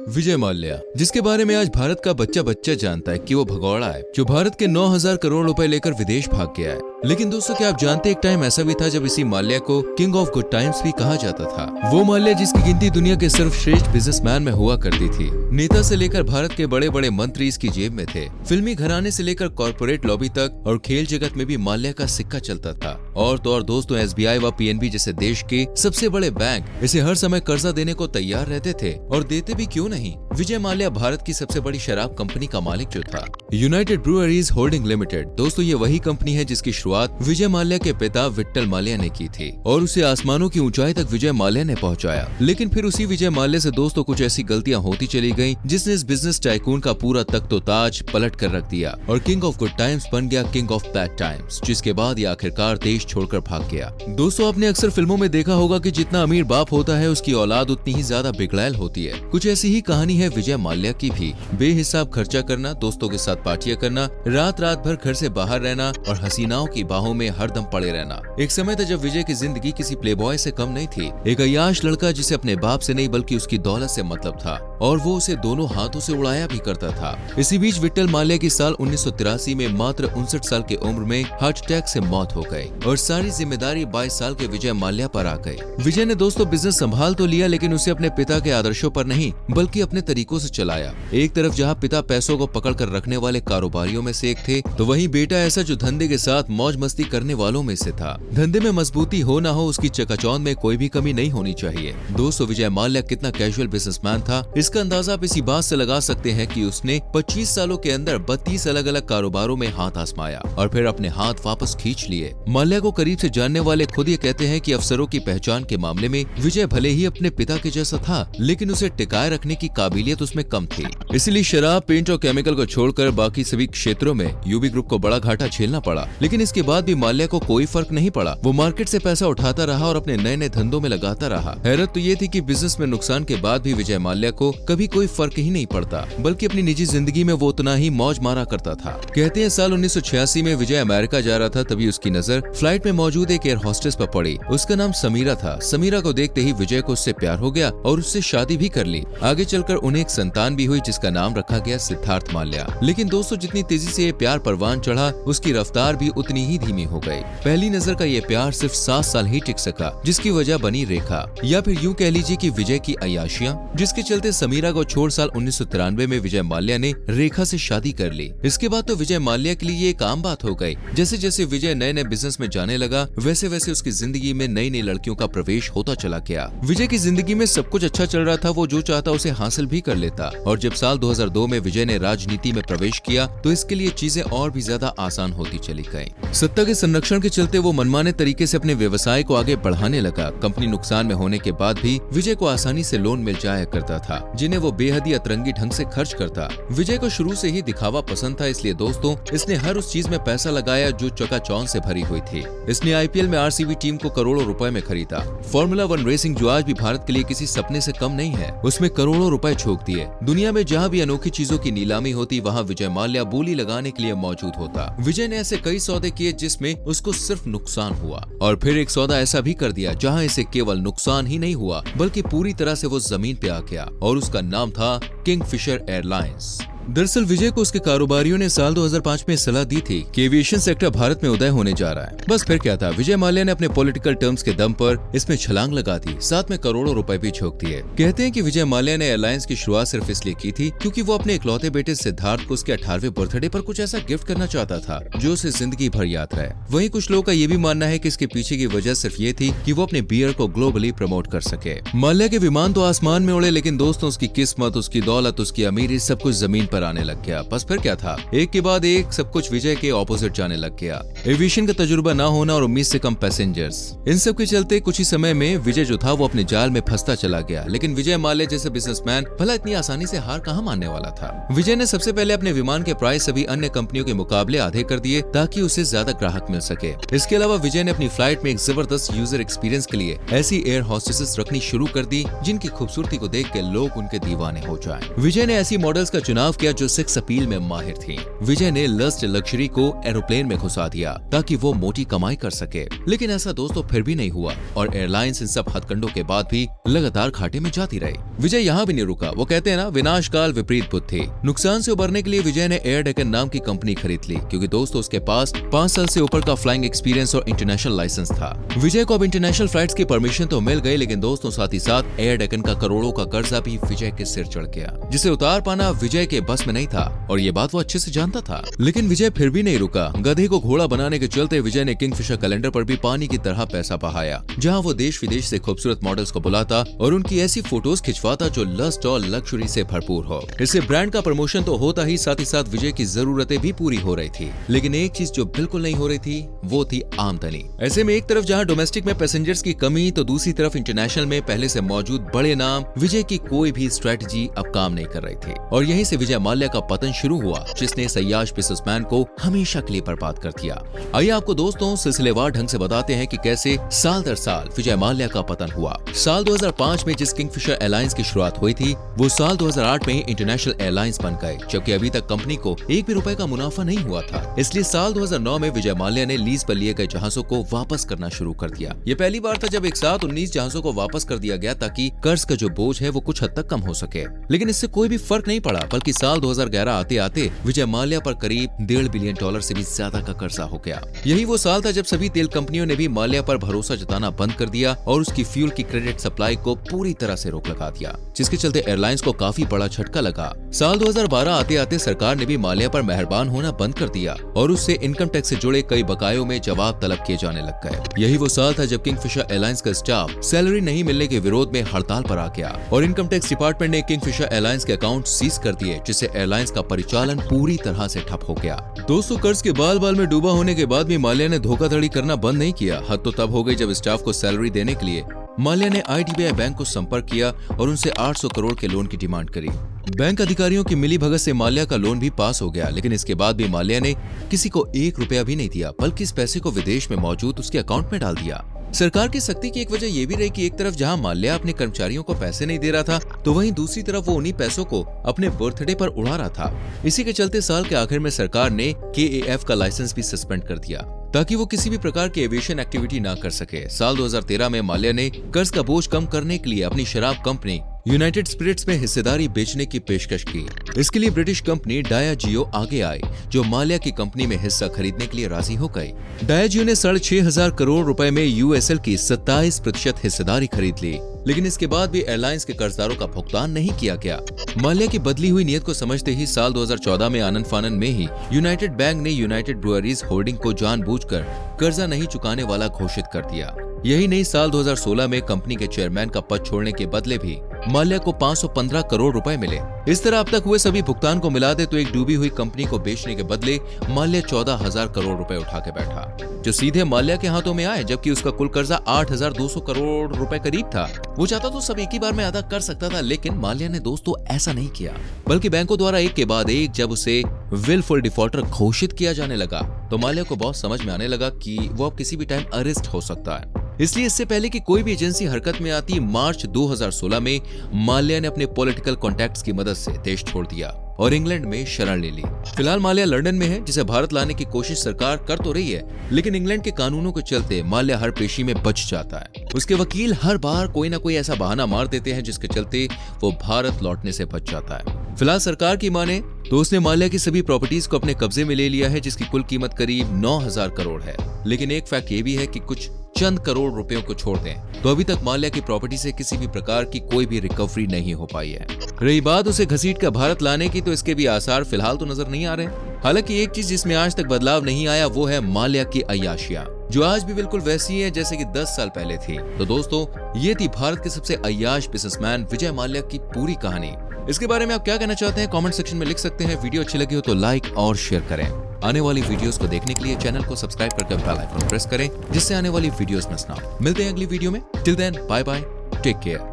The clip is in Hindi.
विजय माल्या, जिसके बारे में आज भारत का बच्चा बच्चा जानता है कि वो भगौड़ा है जो भारत के 9,000 करोड़ रुपए लेकर विदेश भाग गया है। लेकिन दोस्तों, क्या आप जानते हैं एक टाइम ऐसा भी था जब इसी माल्या को किंग ऑफ गुड टाइम्स भी कहा जाता था। वो माल्या जिसकी गिनती दुनिया के सर्वश्रेष्ठ बिजनेसमैन में हुआ करती थी। नेता से लेकर भारत के बड़े बड़े मंत्री इसकी जेब में थे। फिल्मी घराने से लेकर कॉर्पोरेट लॉबी तक और खेल जगत में भी माल्या का सिक्का चलता था। और तो और दोस्तों, SBI व PNB जैसे देश के सबसे बड़े बैंक इसे हर समय कर्जा देने को तैयार रहते थे, और देते भी क्यों नहीं। विजय माल्या भारत की सबसे बड़ी शराब कंपनी का मालिक जो था, यूनाइटेड ब्रूअरीज होल्डिंग लिमिटेड, दोस्तों ये वही कंपनी है जिसकी शुरुआत विजय माल्या के पिता विट्ठल माल्या ने की थी और उसे आसमानों की ऊंचाई तक विजय माल्या ने पहुंचाया। लेकिन फिर उसी विजय माल्या से दोस्तों कुछ ऐसी गलतियां होती चली गयी जिसने इस बिजनेस टाइकून का पूरा तख्तो-ताज पलट कर रख दिया और किंग ऑफ गुड टाइम्स बन गया किंग ऑफ बैड टाइम्स, जिसके बाद ये आखिरकार देश छोड़कर भाग गया। दोस्तों, आपने अक्सर फिल्मों में देखा होगा कि जितना अमीर बाप होता है उसकी औलाद उतनी ही ज्यादा बिगड़ैल होती है। कुछ ऐसी ही कहानी है विजय माल्या की भी। बेहिसाब खर्चा करना, दोस्तों के साथ पार्टियां करना, रात रात भर घर से बाहर रहना और हसीनाओं की बाहों में हरदम पड़े रहना। एक समय था जब विजय की जिंदगी किसी प्लेबॉय से कम नहीं थी। एक अय्याश लड़का जिसे अपने बाप से नहीं बल्कि उसकी दौलत से मतलब था और वो उसे दोनों हाथों से उड़ाया भी करता था। इसी बीच विट्ठल माल्या की साल 1983 में मात्र 59 साल की उम्र में हार्ट अटैक से मौत हो गई और सारी जिम्मेदारी 22 साल के विजय माल्या पर आ गई। विजय ने दोस्तों बिजनेस संभाल तो लिया, लेकिन उसे अपने पिता के आदर्शों पर नहीं बल्कि अपने तरीकों से चलाया। एक तरफ जहाँ पिता पैसों को पकड़ कर रखने वाले कारोबारियों में से एक थे, तो वहीं बेटा ऐसा जो धंधे के साथ मौज मस्ती करने वालों में से था। धंधे में मजबूती हो ना हो, उसकी चकाचौंध में कोई भी कमी नहीं होनी चाहिए। दोस्तों, विजय माल्या कितना कैजुअल बिजनेसमैन था, इसका अंदाजा आप इसी बात से लगा सकते हैं कि उसने 25 सालों के अंदर 32 अलग अलग कारोबारों में हाथ आजमाया और फिर अपने हाथ वापस खींच लिए। माल्या को करीब से जानने वाले खुद ये कहते हैं कि अफसरों की पहचान के मामले में विजय भले ही अपने पिता के जैसा था, लेकिन उसे टिकाए रखने की काबिलियत उसमें कम थी। इसलिए शराब, पेंट और केमिकल को छोड़कर बाकी सभी क्षेत्रों में यूबी ग्रुप को बड़ा घाटा झेलना पड़ा। लेकिन इसके बाद भी माल्या को कोई फर्क नहीं पड़ा। वो मार्केट से पैसा उठाता रहा और अपने नए नए धंधों में लगाता रहा। हैरत तो ये थी कि बिजनेस में नुकसान के बाद भी विजय माल्या को कभी कोई फर्क ही नहीं पड़ता, बल्कि अपनी निजी जिंदगी में वो उतना ही मौज मारा करता था। कहते हैं साल 1986 में विजय अमेरिका जा रहा था, तभी उसकी नजर फ्लाइट में मौजूद एक एयर होस्टेस पर पड़ी। उसका नाम समीरा था। समीरा को देखते ही विजय को उससे प्यार हो गया और उससे शादी भी कर ली। आगे चलकर उन्हें एक संतान भी हुई जिसका नाम रखा गया सिद्धार्थ माल्या। लेकिन दोस्तों, जितनी तेजी से ये प्यार परवान चढ़ा, उसकी रफ्तार भी उतनी ही धीमी हो गई। पहली नजर का ये प्यार सिर्फ 7 साल ही टिक सका, जिसकी वजह बनी रेखा, या फिर यूं कह लीजिए कि विजय की अय्याशियां, जिसके चलते समीरा को छोड़ साल 1993 में विजय माल्या ने रेखा से शादी कर ली। इसके बाद तो विजय माल्या के लिए ये एक आम बात हो गई। जैसे जैसे विजय नए नए बिजनेस में जाने लगा, वैसे वैसे उसकी जिंदगी में नई नई लड़कियों का प्रवेश होता चला गया। विजय की जिंदगी में सब कुछ अच्छा चल रहा था, वो जो चाहता उसे हासिल भी कर लेता। और जब साल 2002 में विजय ने राजनीति में प्रवेश किया, तो इसके लिए चीजें और भी ज्यादा आसान होती चली गयी। सत्ता के संरक्षण के चलते वो मनमाने तरीके से अपने व्यवसाय को आगे बढ़ाने लगा। कंपनी नुकसान में होने के बाद भी विजय को आसानी से लोन मिल जाया करता था, जिन्हें वो बेहद अतरंगी ढंग से खर्च करता। विजय को शुरू से ही दिखावा पसंद था, इसलिए दोस्तों इसने हर उस चीज में पैसा लगाया जो चकाचौंध से भरी हुई थी। इसने IPL में RCB टीम को करोड़ों रुपए में खरीदा। फॉर्मूला 1 रेसिंग जो आज भी भारत के लिए किसी सपने से कम नहीं है, उसमें करोड़ों रुपए झोंक दिए। दुनिया में जहाँ भी अनोखी चीजों की नीलामी होती, वहाँ विजय माल्या बोली लगाने के लिए मौजूद होता। विजय ने ऐसे कई सौदे किए जिसमें उसको सिर्फ नुकसान हुआ, और फिर एक सौदा ऐसा भी कर दिया जहाँ इसे केवल नुकसान ही नहीं हुआ बल्कि पूरी तरह से वो जमीन पे आ गया, और उसका नाम था किंगफिशर एयरलाइंस। दरअसल विजय को उसके कारोबारियों ने साल 2005 में सलाह दी थी कि एविएशन सेक्टर भारत में उदय होने जा रहा है। बस फिर क्या था, विजय माल्या ने अपने पॉलिटिकल टर्म्स के दम पर इसमें छलांग लगा दी, साथ में करोड़ों रुपए भी झोंक दिए। कहते हैं कि विजय माल्या ने एयरलाइंस की शुरुआत सिर्फ इसलिए की थी क्योंकि वो अपने इकलौते बेटे सिद्धार्थ को उसके 18वें बर्थडे पर कुछ ऐसा गिफ्ट करना चाहता था जो उसे जिंदगी भर याद रहे। वहीं कुछ लोगों का ये भी मानना है कि इसके पीछे की वजह सिर्फ ये थी कि वो अपने बियर को ग्लोबली प्रमोट कर सके। माल्या के विमान तो आसमान में उड़े, लेकिन दोस्तों उसकी किस्मत, उसकी दौलत, उसकी अमीरी सब कुछ जमीन पर आने लग गया। बस फिर क्या था, एक के बाद एक सब कुछ विजय के ऑपोजिट जाने लग गया। एविएशन का तजुर्बा ना होना और उम्मीद से कम पैसेंजर्स, इन सब के चलते कुछ ही समय में विजय जो था वो अपने जाल में फंसता चला गया। लेकिन विजय माल्या जैसे बिजनेसमैन भला इतनी आसानी से हार कहाँ मानने वाला था। विजय ने सबसे पहले अपने विमान के प्राइस सभी अन्य कंपनियों के मुकाबले आधे कर दिए ताकि उसे ज्यादा ग्राहक मिल सके। इसके अलावा विजय ने अपनी फ्लाइट में एक जबरदस्त यूजर एक्सपीरियंस के लिए ऐसी एयर होस्टेसेस रखनी शुरू कर दी जिनकी खूबसूरती को देख के लोग उनके दीवाने हो जाएं। विजय ने ऐसी मॉडल्स का चुनाव किया जो सेक्स अपील में माहिर थी। विजय ने लस्ट लग्जरी को एरोप्लेन में घुसा दिया ताकि वो मोटी कमाई कर सके, लेकिन ऐसा दोस्तों फिर भी नहीं हुआ और एयरलाइंस इन सब हथकंडों के बाद भी लगातार घाटे में जाती रही। विजय यहाँ भी नहीं रुका। वो कहते हैं ना, विनाश काल विपरीत बुद्धि। नुकसान से उबरने के लिए विजय ने एयर डेक्कन नाम की कंपनी खरीद ली, क्योंकि दोस्तों उसके पास 5 साल से ऊपर का फ्लाइंग एक्सपीरियंस और इंटरनेशनल लाइसेंस था। विजय को अब इंटरनेशनल फ्लाइट्स की परमिशन तो मिल गई, लेकिन दोस्तों साथ ही साथ एयर डेक्कन का करोड़ों का कर्जा भी विजय के सिर चढ़ गया, जिसे उतार पाना विजय के बस में नहीं था और ये बात वो अच्छे से जानता था। लेकिन विजय फिर भी नहीं रुका। गधे को घोड़ा बनाने के चलते विजय ने किंगफिशर कैलेंडर पर भी पानी की तरह पैसा बहाया, जहां वो देश विदेश से खूबसूरत मॉडल्स को बुलाता और उनकी ऐसी फोटोज खिंचवाता जो लस्ट और लग्जरी से भरपूर हो। इससे ब्रांड का प्रमोशन तो होता ही, साथ विजय की जरूरतें भी पूरी हो रही थी। लेकिन एक चीज जो बिल्कुल नहीं हो रही थी वो थी आमदनी। ऐसे में एक तरफ जहां डोमेस्टिक में पैसेंजर्स की कमी, तो दूसरी तरफ इंटरनेशनल में पहले से मौजूद बड़े नाम विजय की कोई भी स्ट्रेटजी अब काम नहीं कर रही थी और यहीं से विजय माल्या का पतन शुरू हुआ, जिसने सयाज बिजनेसमैन को हमेशा के लिए बर्बाद कर दिया। आइए आपको दोस्तों सिलसिलेवार ढंग से बताते हैं कि कैसे साल दर साल विजय माल्या का पतन हुआ। साल 2005 में जिस किंगफिशर एयरलाइंस की शुरुआत हुई थी, वो साल 2008 में इंटरनेशनल एयरलाइंस बन गए, जबकि अभी तक कंपनी को एक भी रुपए का मुनाफा नहीं हुआ था। इसलिए साल 2009 में विजय माल्या ने लीज पर लिए गए जहाजों को वापस करना शुरू कर दिया। ये पहली बार था जब एक साथ 19 जहाजों को वापस कर दिया गया, ताकि कर्ज का जो बोझ है वो कुछ हद तक कम हो सके। लेकिन इससे कोई भी फर्क नहीं पड़ा, बल्कि साल 2011 आते आते विजय माल्या पर करीब $1.5 बिलियन से भी ज्यादा का कर्जा हो गया। यही वो साल था जब सभी तेल कंपनियों ने भी माल्या पर भरोसा जताना बंद कर दिया और उसकी फ्यूल की क्रेडिट सप्लाई को पूरी तरह से रोक लगा दिया, जिसके चलते एयरलाइंस को काफी बड़ा झटका लगा। साल 2012 आते आते सरकार ने भी माल्या पर मेहरबान होना बंद कर दिया और उससे इनकम टैक्स से जुड़े कई बकायों में जवाब तलब किए जाने लग गए। यही वो साल था जब किंगफिशर एयरलाइंस का स्टाफ सैलरी नहीं मिलने के विरोध में हड़ताल पर आ गया और इनकम टैक्स डिपार्टमेंट ने किंगफिशर एयरलाइंस के अकाउंट सीज कर दिए, जिससे एयरलाइंस का परिचालन पूरी तरह से ठप हो गया। दोस्तों कर्ज के बाल बाल में डूबा होने के बाद भी माल्या ने धोखाधड़ी करना बंद नहीं किया। हद तो तब हो गई जब स्टाफ को सैलरी देने के लिए माल्या ने IDBI बैंक को संपर्क किया और उनसे 800 करोड़ के लोन की डिमांड करी। बैंक अधिकारियों की मिलीभगत से माल्या का लोन भी पास हो गया, लेकिन इसके बाद भी माल्या ने किसी को 1 रुपया भी नहीं दिया, बल्कि इस पैसे को विदेश में मौजूद उसके अकाउंट में डाल दिया। सरकार की सख्ती की एक वजह ये भी रही कि एक तरफ जहां माल्या अपने कर्मचारियों को पैसे नहीं दे रहा था, तो वहीं दूसरी तरफ वो उन्हीं पैसों को अपने बर्थडे पर उड़ा रहा था। इसी के चलते साल के आखिर में सरकार ने KAF का लाइसेंस भी सस्पेंड कर दिया, ताकि वो किसी भी प्रकार की एविएशन एक्टिविटी ना कर सके। साल 2013 में माल्या ने कर्ज का बोझ कम करने के लिए अपनी शराब कंपनी यूनाइटेड स्पिरिट्स में हिस्सेदारी बेचने की पेशकश की। इसके लिए ब्रिटिश कंपनी डायाजियो आगे आई, जो माल्या की कंपनी में हिस्सा खरीदने के लिए राजी हो गई। डायाजियो ने 6,500 करोड़ रुपए में USL की 27% हिस्सेदारी खरीद ली, लेकिन इसके बाद भी एयरलाइंस के कर्जदारों का भुगतान नहीं किया गया। माल्या की बदली हुई नीयत को समझते ही साल 2014 में आनन फानन में ही यूनाइटेड बैंक ने यूनाइटेड ब्रुअरीज होल्डिंग को जानबूझकर कर्जा नहीं चुकाने वाला घोषित कर दिया। यही नहीं, साल 2016 में कंपनी के चेयरमैन का पद छोड़ने के बदले भी माल्या को 515 करोड़ रुपए मिले। इस तरह अब तक हुए सभी भुगतान को मिला दे तो एक डूबी हुई कंपनी को बेचने के बदले माल्या 14,000 करोड़ रुपए उठा के बैठा, जो सीधे माल्या के हाथों में आए, जबकि उसका कुल कर्जा 8,200 करोड़ रुपए करीब था। वो चाहता तो सब एक ही बार में अदा कर सकता था, लेकिन माल्या ने दोस्तों ऐसा नहीं किया, बल्कि बैंकों द्वारा एक के बाद एक जब उसे विलफुल डिफॉल्टर घोषित किया जाने लगा, तो माल्या को बहुत समझ में आने लगा कि वो अब किसी भी टाइम अरेस्ट हो सकता है। इसलिए इससे पहले कि कोई भी एजेंसी हरकत में आती, मार्च 2016 में माल्या ने अपने पॉलिटिकल कॉन्टैक्ट्स की मदद से देश छोड़ दिया और इंग्लैंड में शरण ले ली। फिलहाल माल्या लंदन में है, जिसे भारत लाने की कोशिश सरकार कर तो रही है, लेकिन इंग्लैंड के कानूनों के चलते माल्या हर पेशी में बच जाता है। उसके वकील हर बार कोई ना कोई ऐसा बहाना मार देते हैं जिसके चलते वो भारत लौटने से बच जाता है। फिलहाल सरकार की माने तो उसने माल्या की सभी प्रॉपर्टीज को अपने कब्जे में ले लिया है, जिसकी कुल कीमत करीब 9,000 करोड़ है। लेकिन एक फैक्ट ये भी है कि कुछ चंद करोड़ रुपयों को छोड़ दें तो अभी तक माल्या की प्रॉपर्टी से किसी भी प्रकार की कोई भी रिकवरी नहीं हो पाई है। रही बात उसे घसीट कर भारत लाने की, तो इसके भी आसार फिलहाल तो नजर नहीं आ रहे। हालांकि एक चीज जिसमें आज तक बदलाव नहीं आया वो है माल्या की अय्याशियां, जो आज भी बिल्कुल वैसी है जैसे कि 10 साल पहले थी। तो दोस्तों ये थी भारत के सबसे अय्याश बिजनेसमैन विजय माल्या की पूरी कहानी। इसके बारे में आप क्या कहना चाहते हैं कमेंट सेक्शन में लिख सकते हैं। वीडियो अच्छी लगी हो तो लाइक और शेयर करें। आने वाली वीडियोस को देखने के लिए चैनल को सब्सक्राइब करके बेल आइकन प्रेस करें, जिससे आने वाली वीडियोस मिस ना हो। मिलते हैं अगली वीडियो में। Till then bye bye, take care.